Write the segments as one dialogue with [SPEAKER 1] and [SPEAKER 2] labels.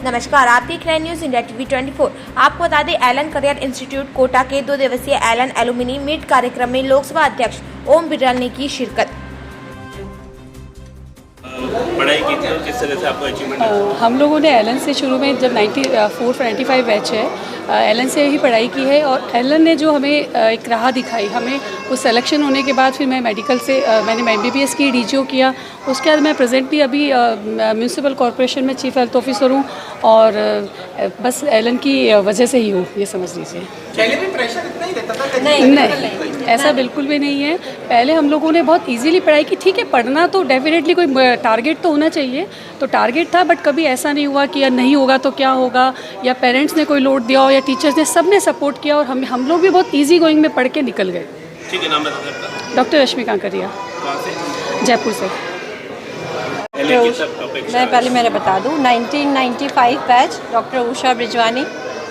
[SPEAKER 1] नमस्कार, आप देख रहे हैं न्यूज़ इंडिया टीवी 24। आपको बता दें, एलन करियर इंस्टीट्यूट कोटा के 2 दिवसीय एलन एलुमिनी मीट कार्यक्रम में लोकसभा अध्यक्ष ओम बिरला ने की शिरकत।
[SPEAKER 2] पढ़ाई की थी और किस तरह से आपको अचीवमेंट?
[SPEAKER 3] हम लोगों ने एलन से शुरू में जब 94-95 बैच है, एलन से ही पढ़ाई की है और एलन ने जो हमें एक राह दिखाई, हमें उस सिलेक्शन होने के बाद फिर मैं मेडिकल से मैंने MBBS की, DGO किया। उसके बाद मैं प्रेजेंटली अभी म्यूनिसिपल कॉरपोरेशन में चीफ हेल्थ ऑफिसर हूँ और बस एलन की वजह से ही हूँ, ये समझ लीजिए।
[SPEAKER 4] पहले भी प्रेशर इतना ही रहता था?
[SPEAKER 3] नहीं, ऐसा बिल्कुल भी नहीं है। पहले हम लोगों ने बहुत इजीली पढ़ाई की। ठीक है, पढ़ना तो डेफिनेटली कोई टारगेट तो होना चाहिए, तो टारगेट था, बट कभी ऐसा नहीं हुआ कि यार नहीं होगा तो क्या होगा, या पेरेंट्स ने कोई लोड दिया हो या टीचर्स ने, सब ने सपोर्ट किया और हम लोग भी बहुत ईजी गोइंग में पढ़ के निकल गए।
[SPEAKER 2] ठीक है, नाम बता सकते?
[SPEAKER 3] डॉक्टर रश्मि कांकरिया।
[SPEAKER 2] कहाँ से?
[SPEAKER 3] जयपुर से।
[SPEAKER 5] मैंने बता दूं, 1995 बैच, डॉक्टर उषा ब्रिजवानी।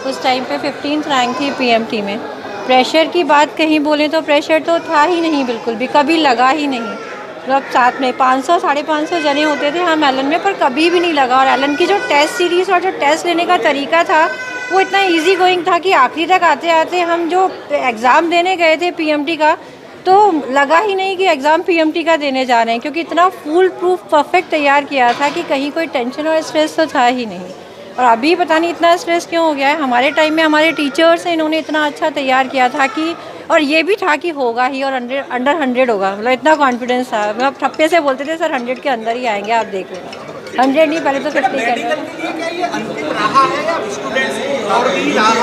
[SPEAKER 5] उस टाइम पे 15th रैंक थी PMT में। प्रेशर की बात कहीं बोलें तो प्रेशर तो था ही नहीं, बिल्कुल भी, कभी लगा ही नहीं। मतलब साथ में 500 550 जने होते थे हम एलन में, पर कभी भी नहीं लगा। और एलन की जो टेस्ट सीरीज़ और जो टेस्ट लेने का तरीका था वो इतना इजी गोइंग था कि आखिरी तक आते आते हम जो एग्ज़ाम देने गए थे PMT का, तो लगा ही नहीं कि एग्ज़ाम PMT का देने जा रहे हैं, क्योंकि इतना फुल प्रूफ परफेक्ट तैयार किया था कि कहीं कोई टेंशन और स्ट्रेस तो था ही नहीं। और अभी पता नहीं इतना स्ट्रेस क्यों हो गया है। हमारे टाइम में हमारे टीचर्स हैं, इन्होंने इतना अच्छा तैयार किया था कि, और ये भी था कि होगा ही, और अंडर 100 होगा, मतलब इतना कॉन्फिडेंस था। मतलब ठप्पे से बोलते थे सर 100 के अंदर ही आएंगे, आप देख लेना। 100 नहीं, पहले तो 50 करना।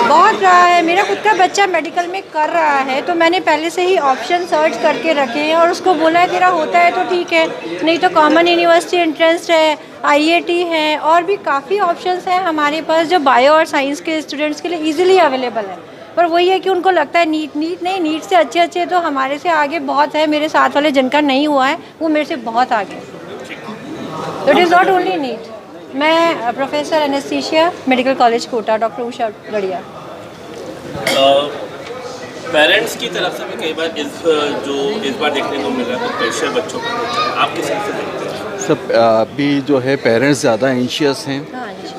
[SPEAKER 5] बहुत रहा है, मेरा खुद का बच्चा मेडिकल में कर रहा है, तो मैंने पहले से ही ऑप्शन सर्च करके रखे हैं और उसको बोला है तेरा होता है तो ठीक है, नहीं तो कॉमन यूनिवर्सिटी एंट्रेंस है, IIT है, और भी काफ़ी ऑप्शंस हैं हमारे पास जो बायो और साइंस के स्टूडेंट्स के लिए ईजिली अवेलेबल है। पर वही है कि उनको लगता है नीट नहीं, नीट से अच्छे तो हमारे से आगे बहुत है। मेरे साथ वाले जिनका नहीं हुआ है वो मेरे से बहुत आगे। तो it is not only NEET. मैं professor anaesthesia, medical college Kota, doctor Usha Garhia.
[SPEAKER 2] Parents की तरफ से भी कई बार इस बार देखने को मिल रहा है तो प्रेशर बच्चों पर होता है, आप किस तरह से देखते हैं?
[SPEAKER 6] सब अभी जो है पेरेंट्स ज़्यादा एंशियस हैं।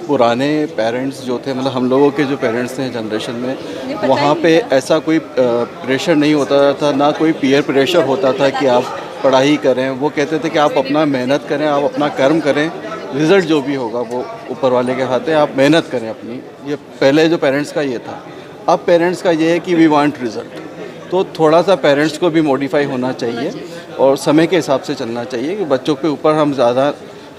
[SPEAKER 6] पुराने पेरेंट्स जो थे, मतलब हम लोगों के जो पेरेंट्स थे जनरेशन में, वहाँ पे ऐसा कोई प्रेशर नहीं होता था, ना कोई पीयर प्रेशर होता था कि आप पढ़ाई करें। वो कहते थे कि आप अपना मेहनत करें, आप अपना कर्म करें, रिज़ल्ट जो भी होगा वो ऊपर वाले के हाथ है, आप मेहनत करें अपनी। ये पहले जो पेरेंट्स का ये था। अब पेरेंट्स का ये है कि वी वांट रिज़ल्ट, तो थोड़ा सा पेरेंट्स को भी मॉडिफाई होना चाहिए और समय के हिसाब से चलना चाहिए कि बच्चों के ऊपर हम ज़्यादा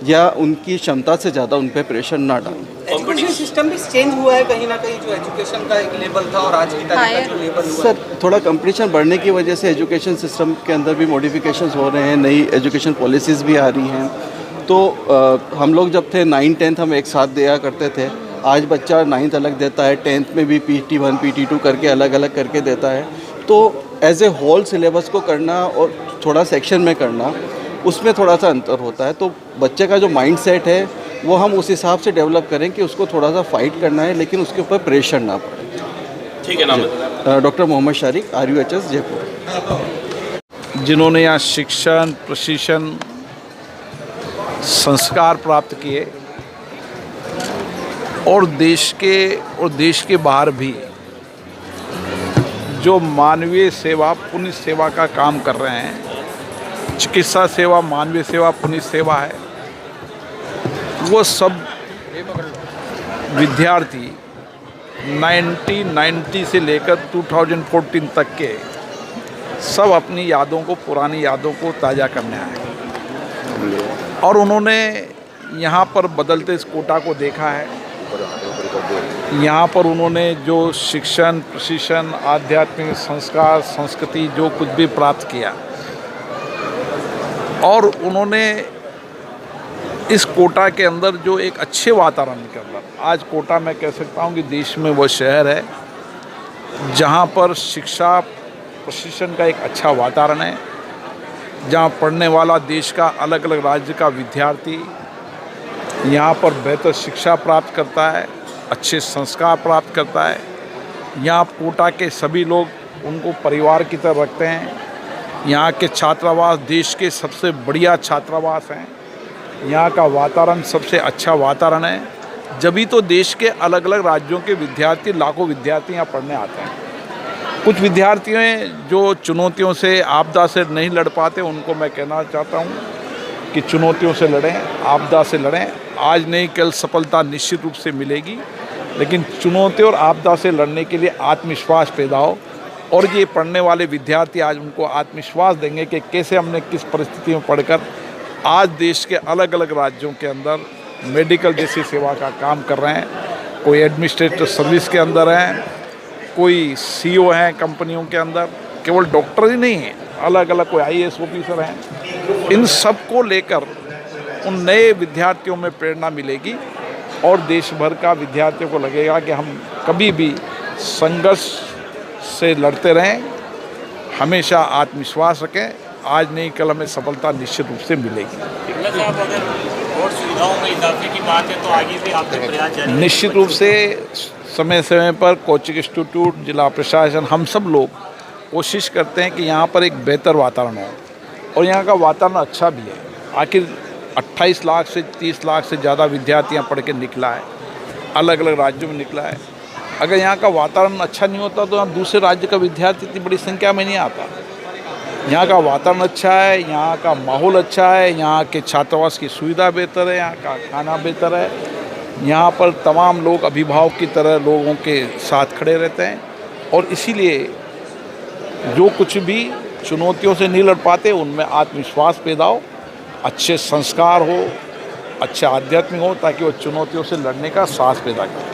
[SPEAKER 6] या उनकी क्षमता से ज़्यादा उन पर प्रेशर ना डालें।
[SPEAKER 4] एजुकेशन सिस्टम भी चेंज हुआ है कहीं ना कहीं, जो एजुकेशन का एक लेवल था और आज की तारीख का जो लेवल हुआ
[SPEAKER 6] सर, थोड़ा कंपटीशन बढ़ने की वजह से एजुकेशन सिस्टम के अंदर भी मॉडिफिकेशंस हो रहे हैं, नई एजुकेशन पॉलिसीज़ भी आ रही हैं। तो हम लोग जब थे 9th-10th हम एक साथ दिया करते थे, आज बच्चा 9th अलग देता है, 10th में भी PT1 PT2 करके अलग अलग करके देता है। तो एज ए होल सिलेबस को करना और थोड़ा सेक्शन में करना, उसमें थोड़ा सा अंतर होता है। तो बच्चे का जो माइंड सेट है वो हम उस हिसाब से डेवलप करें कि उसको थोड़ा सा फाइट करना है, लेकिन उसके ऊपर प्रेशर ना पड़े।
[SPEAKER 2] ठीक है, नाम?
[SPEAKER 6] Doctor Mohammad Shariq, RUHS Jaipur.
[SPEAKER 7] जिन्होंने यहाँ शिक्षण, प्रशिक्षण, संस्कार प्राप्त किए और देश के बाहर भी जो मानवीय सेवा, पुण्य सेवा का काम कर रहे हैं। चिकित्सा सेवा, मानवीय सेवा, पुण्य सेवा है। वो सब विद्यार्थी 1990 से लेकर 2014 तक के सब अपनी यादों को, पुरानी यादों को ताज़ा करने आए और उन्होंने यहाँ पर बदलते इस कोटा को देखा है। यहाँ पर उन्होंने जो शिक्षण, प्रशिक्षण, आध्यात्मिक संस्कार, संस्कृति जो कुछ भी प्राप्त किया, और उन्होंने इस कोटा के अंदर जो एक अच्छे वातावरण के अंदर, आज कोटा मैं कह सकता हूँ कि देश में वो शहर है जहाँ पर शिक्षा, प्रशिक्षण का एक अच्छा वातावरण है, जहाँ पढ़ने वाला देश का अलग अलग राज्य का विद्यार्थी यहाँ पर बेहतर शिक्षा प्राप्त करता है, अच्छे संस्कार प्राप्त करता है। यहाँ कोटा के सभी लोग उनको परिवार की तरह रखते हैं। यहाँ के छात्रावास देश के सबसे बढ़िया छात्रावास हैं। यहाँ का वातावरण सबसे अच्छा वातावरण है, जभी तो देश के अलग अलग राज्यों के विद्यार्थी, लाखों विद्यार्थी यहाँ पढ़ने आते हैं। कुछ विद्यार्थी हैं जो चुनौतियों से, आपदा से नहीं लड़ पाते, उनको मैं कहना चाहता हूँ कि चुनौतियों से लड़ें, आपदा से लड़ें। आज नहीं कल सफलता निश्चित रूप से मिलेगी, लेकिन चुनौती और आपदा से लड़ने के लिए आत्मविश्वास पैदा हो। और ये पढ़ने वाले विद्यार्थी आज उनको आत्मविश्वास देंगे कि कैसे हमने किस परिस्थिति में पढ़कर आज देश के अलग अलग राज्यों के अंदर मेडिकल जैसी सेवा का काम कर रहे हैं। कोई एडमिनिस्ट्रेटिव सर्विस के अंदर हैं, कोई सीईओ हैं कंपनियों के अंदर, केवल डॉक्टर ही नहीं हैं, अलग अलग कोई आईएएस ऑफिसर हैं। इन सब को लेकर उन नए विद्यार्थियों में प्रेरणा मिलेगी और देश भर का विद्यार्थियों को लगेगा कि हम कभी भी संघर्ष से लड़ते रहें, हमेशा आत्मविश्वास रखें। आज नहीं कल हमें सफलता निश्चित रूप से मिलेगी।
[SPEAKER 8] और सुविधाओं में इजाफे की बात है तो आगे भी आपके प्रयास जारी रहेंगे?
[SPEAKER 7] निश्चित रूप से समय समय पर कोचिंग इंस्टीट्यूट, जिला प्रशासन, हम सब लोग कोशिश करते हैं कि यहाँ पर एक बेहतर वातावरण हो और यहाँ का वातावरण अच्छा भी है। आखिर 28 लाख से 30 लाख से ज़्यादा विद्यार्थी यहाँ पढ़ के निकला है, अलग अलग राज्यों में निकला है। अगर यहाँ का वातावरण अच्छा नहीं होता तो यहाँ दूसरे राज्य का विद्यार्थी इतनी बड़ी संख्या में नहीं आता। यहाँ का वातावरण अच्छा है, यहाँ का माहौल अच्छा है, यहाँ के छात्रावास की सुविधा बेहतर है, यहाँ का खाना बेहतर है, यहाँ पर तमाम लोग अभिभावक की तरह लोगों के साथ खड़े रहते हैं। और इसीलिए जो कुछ भी चुनौतियों से नहीं लड़ पाते उनमें आत्मविश्वास पैदा हो, अच्छे संस्कार हो, अच्छे आध्यात्मिक हो, ताकि वो चुनौतियों से लड़ने का साहस पैदा करें।